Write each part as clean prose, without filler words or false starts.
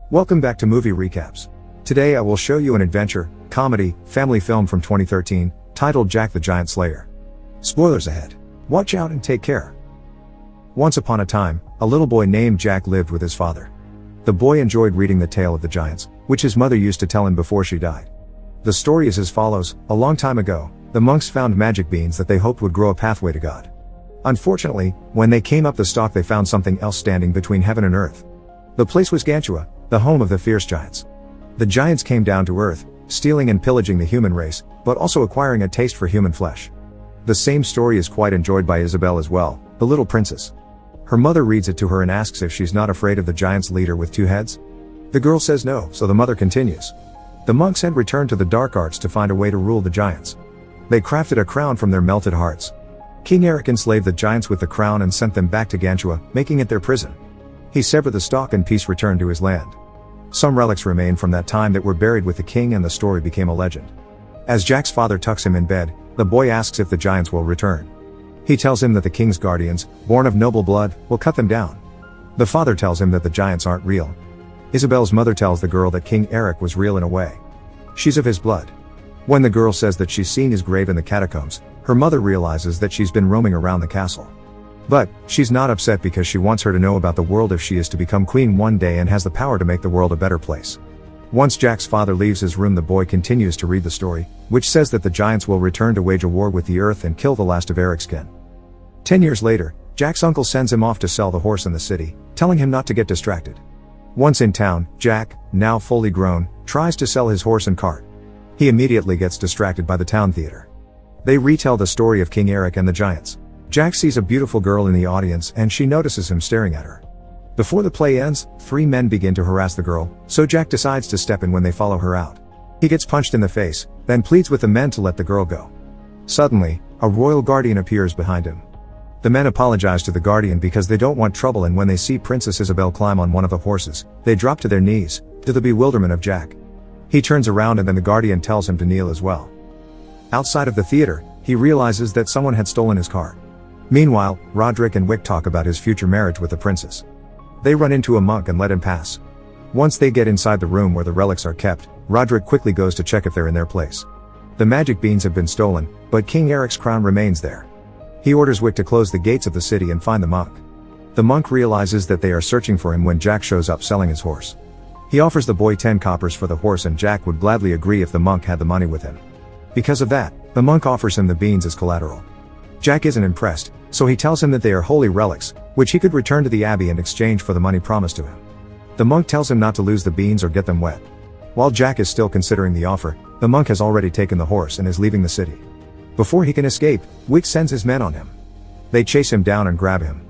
Welcome back to Movie Recaps. Today I will show you an adventure, comedy, family film from 2013, titled Jack the Giant Slayer. Spoilers ahead. Watch out and take care. Once upon a time, a little boy named Jack lived with his father. The boy enjoyed reading the tale of the giants, which his mother used to tell him before she died. The story is as follows: a long time ago, the monks found magic beans that they hoped would grow a pathway to God. Unfortunately, when they came up the stalk they found something else standing between heaven and earth. The place was Gantua, the home of the fierce giants. The giants came down to earth, stealing and pillaging the human race, but also acquiring a taste for human flesh. The same story is quite enjoyed by Isabel as well, the little princess. Her mother reads it to her and asks if she's not afraid of the giants' leader with two heads. The girl says no, so the mother continues. The monks had returned to the dark arts to find a way to rule the giants. They crafted a crown from their melted hearts. King Eric enslaved the giants with the crown and sent them back to Gantua, making it their prison. He severed the stalk and peace returned to his land. Some relics remain from that time that were buried with the king, and the story became a legend. As Jack's father tucks him in bed, the boy asks if the giants will return. He tells him that the king's guardians, born of noble blood, will cut them down. The father tells him that the giants aren't real. Isabel's mother tells the girl that King Eric was real in a way. She's of his blood. When the girl says that she's seen his grave in the catacombs, her mother realizes that she's been roaming around the castle. But she's not upset because she wants her to know about the world if she is to become queen one day and has the power to make the world a better place. Once Jack's father leaves his room, the boy continues to read the story, which says that the giants will return to wage a war with the earth and kill the last of Eric's kin. 10 years later, Jack's uncle sends him off to sell the horse in the city, telling him not to get distracted. Once in town, Jack, now fully grown, tries to sell his horse and cart. He immediately gets distracted by the town theater. They retell the story of King Eric and the giants. Jack sees a beautiful girl in the audience and she notices him staring at her. Before the play ends, 3 men begin to harass the girl, so Jack decides to step in when they follow her out. He gets punched in the face, then pleads with the men to let the girl go. Suddenly, a royal guardian appears behind him. The men apologize to the guardian because they don't want trouble, and when they see Princess Isabel climb on one of the horses, they drop to their knees, to the bewilderment of Jack. He turns around and then the guardian tells him to kneel as well. Outside of the theater, he realizes that someone had stolen his car. Meanwhile, Roderick and Wick talk about his future marriage with the princess. They run into a monk and let him pass. Once they get inside the room where the relics are kept, Roderick quickly goes to check if they're in their place. The magic beans have been stolen, but King Eric's crown remains there. He orders Wick to close the gates of the city and find the monk. The monk realizes that they are searching for him when Jack shows up selling his horse. He offers the boy 10 coppers for the horse, and Jack would gladly agree if the monk had the money with him. Because of that, the monk offers him the beans as collateral. Jack isn't impressed, so he tells him that they are holy relics, which he could return to the abbey in exchange for the money promised to him. The monk tells him not to lose the beans or get them wet. While Jack is still considering the offer, the monk has already taken the horse and is leaving the city. Before he can escape, Wick sends his men on him. They chase him down and grab him.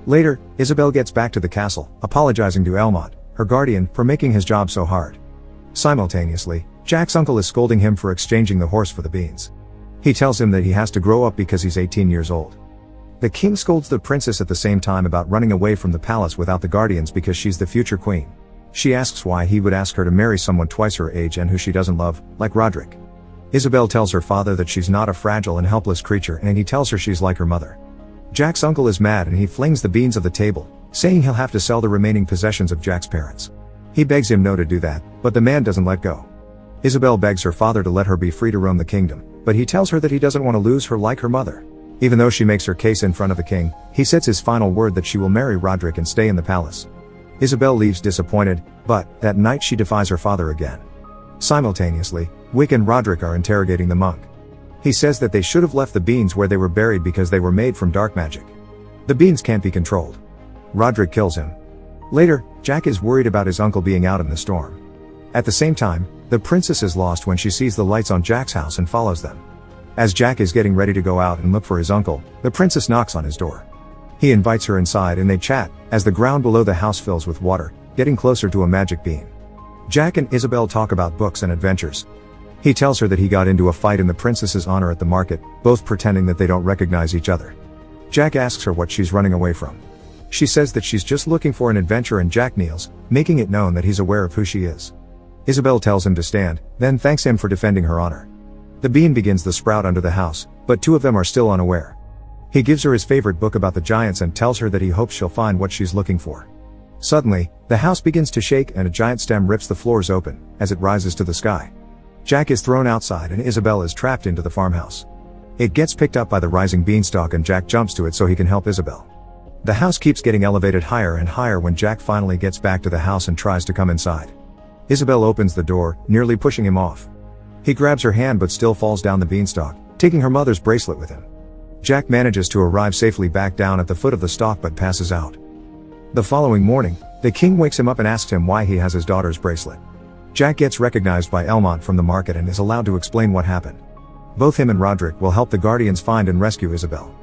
Later, Isabel gets back to the castle, apologizing to Elmont, her guardian, for making his job so hard. Simultaneously, Jack's uncle is scolding him for exchanging the horse for the beans. He tells him that he has to grow up because he's 18 years old. The king scolds the princess at the same time about running away from the palace without the guardians because she's the future queen. She asks why he would ask her to marry someone twice her age and who she doesn't love, like Roderick. Isabel tells her father that she's not a fragile and helpless creature, and he tells her she's like her mother. Jack's uncle is mad and he flings the beans of the table, saying he'll have to sell the remaining possessions of Jack's parents. He begs him no to do that, but the man doesn't let go. Isabel begs her father to let her be free to roam the kingdom, but he tells her that he doesn't want to lose her like her mother. Even though she makes her case in front of the king, he says his final word that she will marry Roderick and stay in the palace. Isabel leaves disappointed, but that night she defies her father again. Simultaneously, Wick and Roderick are interrogating the monk. He says that they should have left the beans where they were buried because they were made from dark magic. The beans can't be controlled. Roderick kills him. Later, Jack is worried about his uncle being out in the storm. At the same time, the princess is lost when she sees the lights on Jack's house and follows them. As Jack is getting ready to go out and look for his uncle, the princess knocks on his door. He invites her inside and they chat, as the ground below the house fills with water, getting closer to a magic bean. Jack and Isabel talk about books and adventures. He tells her that he got into a fight in the princess's honor at the market, both pretending that they don't recognize each other. Jack asks her what she's running away from. She says that she's just looking for an adventure, and Jack kneels, making it known that he's aware of who she is. Isabel tells him to stand, then thanks him for defending her honor. The bean begins to sprout under the house, but 2 of them are still unaware. He gives her his favorite book about the giants and tells her that he hopes she'll find what she's looking for. Suddenly, the house begins to shake and a giant stem rips the floors open, as it rises to the sky. Jack is thrown outside and Isabel is trapped into the farmhouse. It gets picked up by the rising beanstalk and Jack jumps to it so he can help Isabel. The house keeps getting elevated higher and higher when Jack finally gets back to the house and tries to come inside. Isabel opens the door, nearly pushing him off. He grabs her hand but still falls down the beanstalk, taking her mother's bracelet with him. Jack manages to arrive safely back down at the foot of the stalk but passes out. The following morning, the king wakes him up and asks him why he has his daughter's bracelet. Jack gets recognized by Elmont from the market and is allowed to explain what happened. Both him and Roderick will help the Guardians find and rescue Isabel.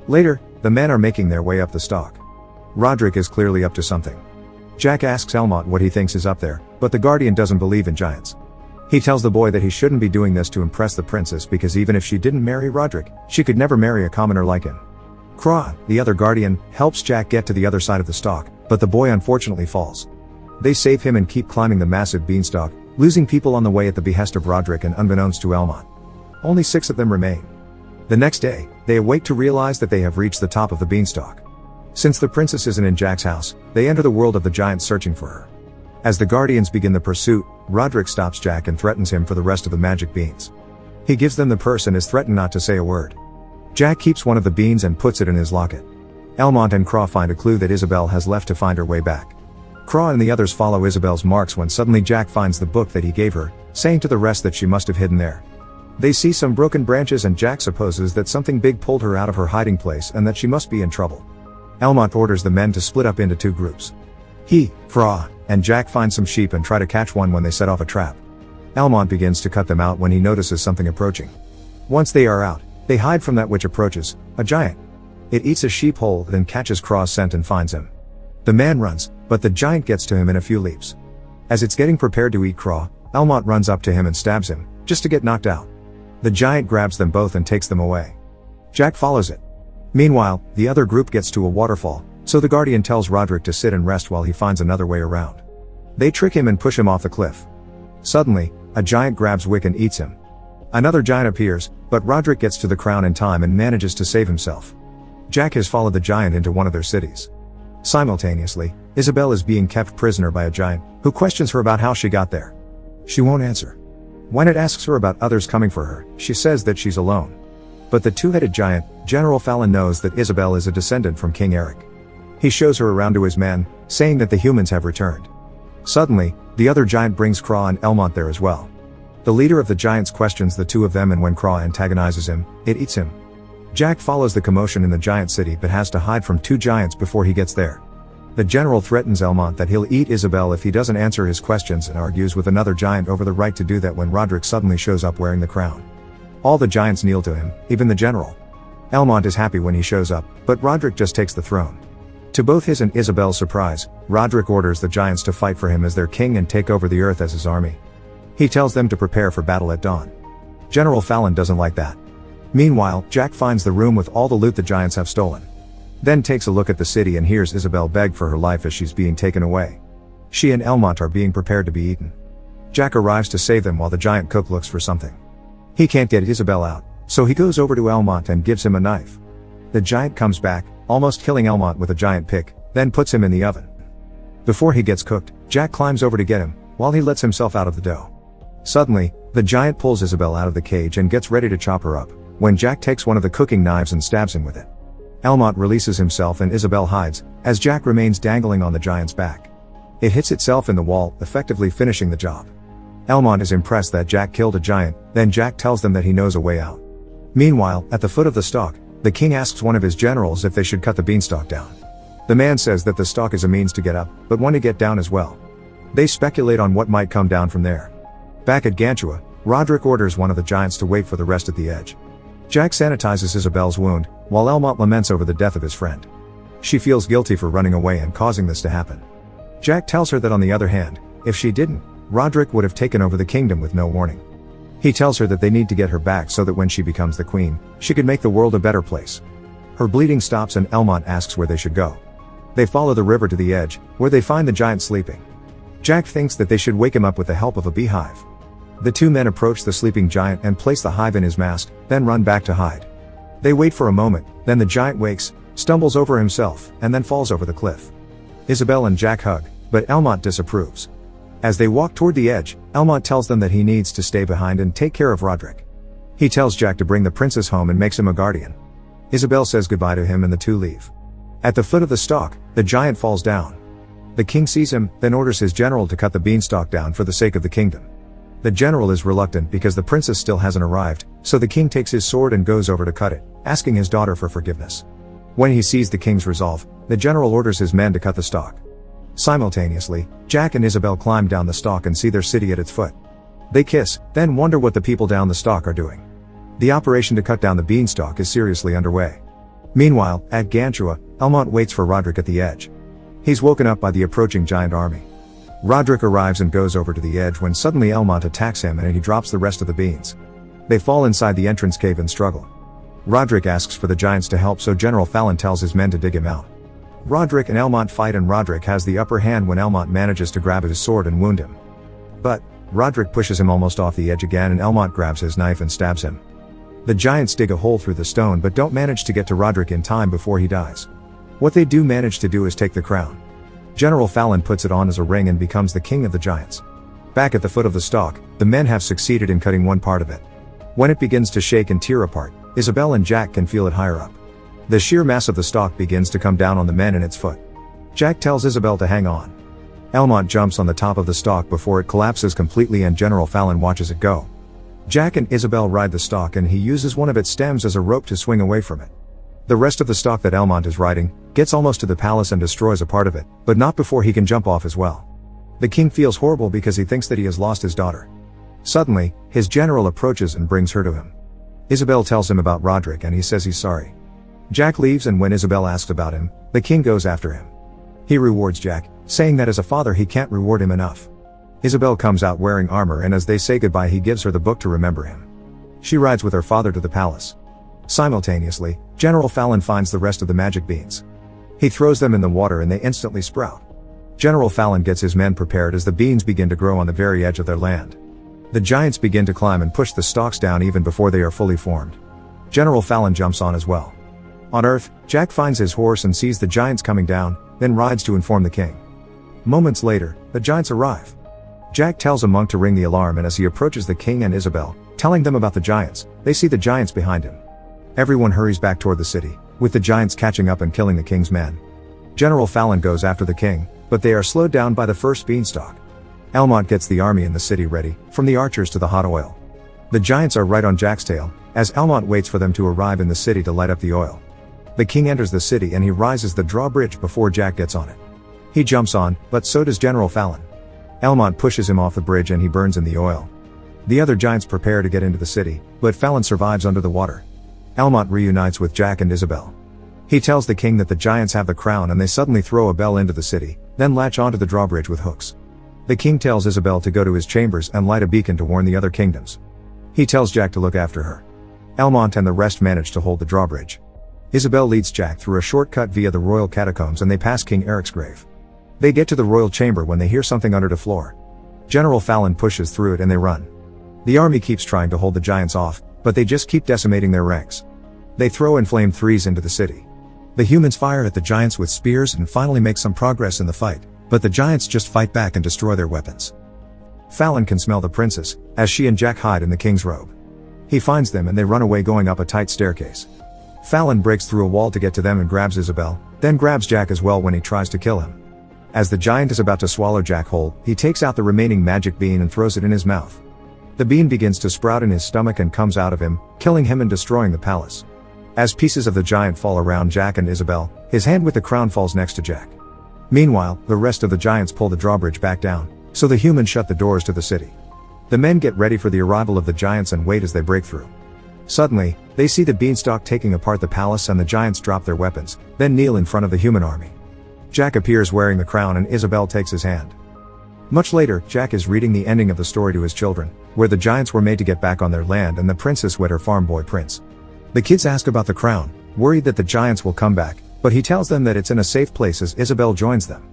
Later, the men are making their way up the stalk. Roderick is clearly up to something. Jack asks Elmont what he thinks is up there, but the Guardian doesn't believe in giants. He tells the boy that he shouldn't be doing this to impress the princess because even if she didn't marry Roderick, she could never marry a commoner like him. Craw, the other Guardian, helps Jack get to the other side of the stalk, but the boy unfortunately falls. They save him and keep climbing the massive beanstalk, losing people on the way at the behest of Roderick and unbeknownst to Elmont. Only 6 of them remain. The next day, they awake to realize that they have reached the top of the beanstalk. Since the princess isn't in Jack's house, they enter the world of the giants searching for her. As the Guardians begin the pursuit, Roderick stops Jack and threatens him for the rest of the magic beans. He gives them the purse and is threatened not to say a word. Jack keeps one of the beans and puts it in his locket. Elmont and Craw find a clue that Isabel has left to find her way back. Craw and the others follow Isabel's marks when suddenly Jack finds the book that he gave her, saying to the rest that she must have hidden there. They see some broken branches and Jack supposes that something big pulled her out of her hiding place and that she must be in trouble. Elmont orders the men to split up into 2 groups. He, Craw, and Jack find some sheep and try to catch one when they set off a trap. Elmont begins to cut them out when he notices something approaching. Once they are out, they hide from that which approaches, a giant. It eats a sheep whole, then catches Craw's scent and finds him. The man runs, but the giant gets to him in a few leaps. As it's getting prepared to eat Craw, Elmont runs up to him and stabs him, just to get knocked out. The giant grabs them both and takes them away. Jack follows it. Meanwhile, the other group gets to a waterfall, so the Guardian tells Roderick to sit and rest while he finds another way around. They trick him and push him off the cliff. Suddenly, a giant grabs Wick and eats him. Another giant appears, but Roderick gets to the crown in time and manages to save himself. Jack has followed the giant into one of their cities. Simultaneously, Isabel is being kept prisoner by a giant, who questions her about how she got there. She won't answer. When it asks her about others coming for her, she says that she's alone. But the 2-headed giant, General Fallon, knows that Isabel is a descendant from King Eric. He shows her around to his men, saying that the humans have returned. Suddenly, the other giant brings Craw and Elmont there as well. The leader of the giants questions the 2 of them and when Craw antagonizes him, it eats him. Jack follows the commotion in the giant city but has to hide from 2 giants before he gets there. The general threatens Elmont that he'll eat Isabel if he doesn't answer his questions and argues with another giant over the right to do that when Roderick suddenly shows up wearing the crown. All the giants kneel to him, even the general. Elmont is happy when he shows up, but Roderick just takes the throne. To both his and Isabel's surprise, Roderick orders the giants to fight for him as their king and take over the earth as his army. He tells them to prepare for battle at dawn. General Fallon doesn't like that. Meanwhile, Jack finds the room with all the loot the giants have stolen. Then takes a look at the city and hears Isabel beg for her life as she's being taken away. She and Elmont are being prepared to be eaten. Jack arrives to save them while the giant cook looks for something. He can't get Isabel out, so he goes over to Elmont and gives him a knife. The giant comes back, almost killing Elmont with a giant pick, then puts him in the oven. Before he gets cooked, Jack climbs over to get him, while he lets himself out of the dough. Suddenly, the giant pulls Isabel out of the cage and gets ready to chop her up, when Jack takes one of the cooking knives and stabs him with it. Elmont releases himself and Isabel hides, as Jack remains dangling on the giant's back. It hits itself in the wall, effectively finishing the job. Elmont is impressed that Jack killed a giant, then Jack tells them that he knows a way out. Meanwhile, at the foot of the stalk, the king asks one of his generals if they should cut the beanstalk down. The man says that the stalk is a means to get up, but one to get down as well. They speculate on what might come down from there. Back at Gantua, Roderick orders one of the giants to wait for the rest at the edge. Jack sanitizes Isabel's wound, while Elmont laments over the death of his friend. She feels guilty for running away and causing this to happen. Jack tells her that on the other hand, if she didn't, Roderick would have taken over the kingdom with no warning. He tells her that they need to get her back so that when she becomes the queen, she could make the world a better place. Her bleeding stops and Elmont asks where they should go. They follow the river to the edge, where they find the giant sleeping. Jack thinks that they should wake him up with the help of a beehive. The 2 men approach the sleeping giant and place the hive in his mast, then run back to hide. They wait for a moment, then the giant wakes, stumbles over himself, and then falls over the cliff. Isabel and Jack hug, but Elmont disapproves. As they walk toward the edge, Elmont tells them that he needs to stay behind and take care of Roderick. He tells Jack to bring the princess home and makes him a guardian. Isabel says goodbye to him and the two leave. At the foot of the stalk, the giant falls down. The king sees him, then orders his general to cut the beanstalk down for the sake of the kingdom. The general is reluctant because the princess still hasn't arrived, so the king takes his sword and goes over to cut it, asking his daughter for forgiveness. When he sees the king's resolve, the general orders his men to cut the stalk. Simultaneously, Jack and Isabel climb down the stalk and see their city at its foot. They kiss, then wonder what the people down the stalk are doing. The operation to cut down the beanstalk is seriously underway. Meanwhile, at Gantua, Elmont waits for Roderick at the edge. He's woken up by the approaching giant army. Roderick arrives and goes over to the edge when suddenly Elmont attacks him and he drops the rest of the beans. They fall inside the entrance cave and struggle. Roderick asks for the giants to help, so General Fallon tells his men to dig him out. Roderick and Elmont fight and Roderick has the upper hand when Elmont manages to grab his sword and wound him. But Roderick pushes him almost off the edge again and Elmont grabs his knife and stabs him. The giants dig a hole through the stone but don't manage to get to Roderick in time before he dies. What they do manage to do is take the crown. General Fallon puts it on as a ring and becomes the king of the giants. Back at the foot of the stalk, the men have succeeded in cutting one part of it. When it begins to shake and tear apart, Isabel and Jack can feel it higher up. The sheer mass of the stalk begins to come down on the men in its foot. Jack tells Isabel to hang on. Elmont jumps on the top of the stalk before it collapses completely and General Fallon watches it go. Jack and Isabel ride the stalk and he uses one of its stems as a rope to swing away from it. The rest of the stalk that Elmont is riding gets almost to the palace and destroys a part of it, but not before he can jump off as well. The king feels horrible because he thinks that he has lost his daughter. Suddenly, his general approaches and brings her to him. Isabel tells him about Roderick and he says he's sorry. Jack leaves and when Isabel asks about him, the king goes after him. He rewards Jack, saying that as a father he can't reward him enough. Isabel comes out wearing armor and as they say goodbye he gives her the book to remember him. She rides with her father to the palace. Simultaneously, General Fallon finds the rest of the magic beans. He throws them in the water and they instantly sprout. General Fallon gets his men prepared as the beans begin to grow on the very edge of their land. The giants begin to climb and push the stalks down even before they are fully formed. General Fallon jumps on as well. On Earth, Jack finds his horse and sees the giants coming down, then rides to inform the king. Moments later, the giants arrive. Jack tells a monk to ring the alarm and as he approaches the king and Isabel, telling them about the giants, they see the giants behind him. Everyone hurries back toward the city, with the giants catching up and killing the king's men. General Fallon goes after the king, but they are slowed down by the first beanstalk. Elmont gets the army in the city ready, from the archers to the hot oil. The giants are right on Jack's tail, as Elmont waits for them to arrive in the city to light up the oil. The king enters the city and he rises the drawbridge before Jack gets on it. He jumps on, but so does General Fallon. Elmont pushes him off the bridge and he burns in the oil. The other giants prepare to get into the city, but Fallon survives under the water. Elmont reunites with Jack and Isabel. He tells the king that the giants have the crown and they suddenly throw a bell into the city, then latch onto the drawbridge with hooks. The king tells Isabel to go to his chambers and light a beacon to warn the other kingdoms. He tells Jack to look after her. Elmont and the rest manage to hold the drawbridge. Isabel leads Jack through a shortcut via the royal catacombs and they pass King Eric's grave. They get to the royal chamber when they hear something under the floor. General Fallon pushes through it and they run. The army keeps trying to hold the giants off, but they just keep decimating their ranks. They throw inflamed threes into the city. The humans fire at the giants with spears and finally make some progress in the fight, but the giants just fight back and destroy their weapons. Fallon can smell the princess, as she and Jack hide in the king's robe. He finds them and they run away going up a tight staircase. Fallon breaks through a wall to get to them and grabs Isabel, then grabs Jack as well when he tries to kill him. As the giant is about to swallow Jack whole, he takes out the remaining magic bean and throws it in his mouth. The bean begins to sprout in his stomach and comes out of him, killing him and destroying the palace. As pieces of the giant fall around Jack and Isabel, his hand with the crown falls next to Jack. Meanwhile, the rest of the giants pull the drawbridge back down, so the humans shut the doors to the city. The men get ready for the arrival of the giants and wait as they break through. Suddenly, they see the beanstalk taking apart the palace and the giants drop their weapons, then kneel in front of the human army. Jack appears wearing the crown and Isabel takes his hand. Much later, Jack is reading the ending of the story to his children, where the giants were made to get back on their land and the princess wed her farm boy prince. The kids ask about the crown, worried that the giants will come back, but he tells them that it's in a safe place as Isabel joins them.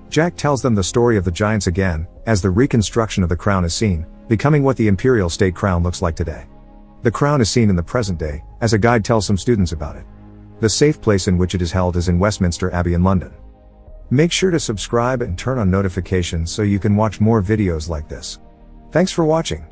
Jack tells them the story of the giants again, as the reconstruction of the crown is seen, becoming what the imperial state crown looks like today. The crown is seen in the present day, as a guide tells some students about it. The safe place in which it is held is in Westminster Abbey in London. Make sure to subscribe and turn on notifications so you can watch more videos like this. Thanks for watching.